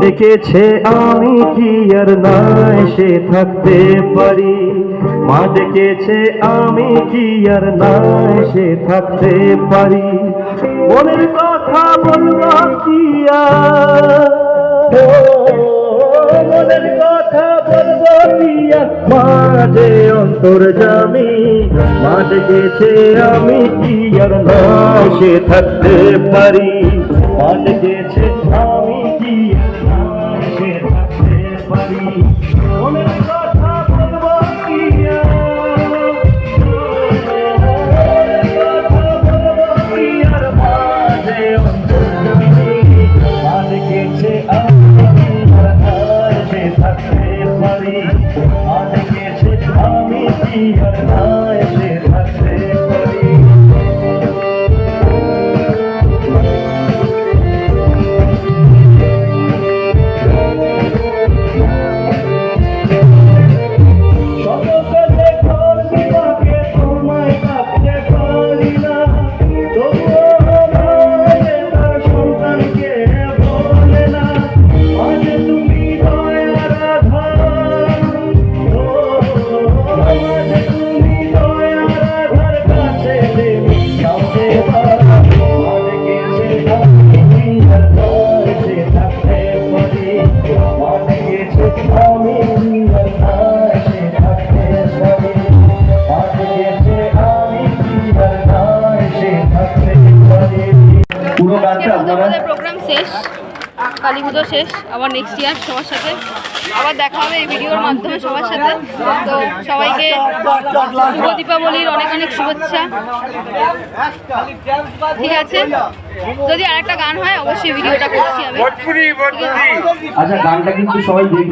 ডেকেছে আমি কি আর না এসে থাকতে পারি, মা ডেকেছে আমি কি আর না এসে থাকতে পারি। মনের কথা বলবো কি আর, মনের কথা বলবো কি আর, মাঝে অন্তর্যামী মা ডেকেছে আমি কি আর না এসে থাকতে পারি, মা ডেকেছে আমি কি আর না এসে থাকতে পারি। মনের কথা বলবো কি আর, মনের কথা বলবো কি আর, মাঝে অন্তর্যামী মা ডেকেছে আমি কি আর না এসে থাকতে পারি, মা ডেকেছে আমি কি আর না এসে থাকতে পারি। প্রোগ্রাম শেষ, কালী পুজো শেষ, আবার নেক্সট ইয়ার সবার সাথে আবার দেখা হবে এই ভিডিওর মাধ্যমে সবার সাথে। তো সবাইকে শুভ দীপাবলির অনেক অনেক শুভেচ্ছা। ঠিক আছে, যদি আরেকটা গান হয় অবশ্যই ভিডিওটা করছি আমি। আচ্ছা, গানটা কিন্তু সবাই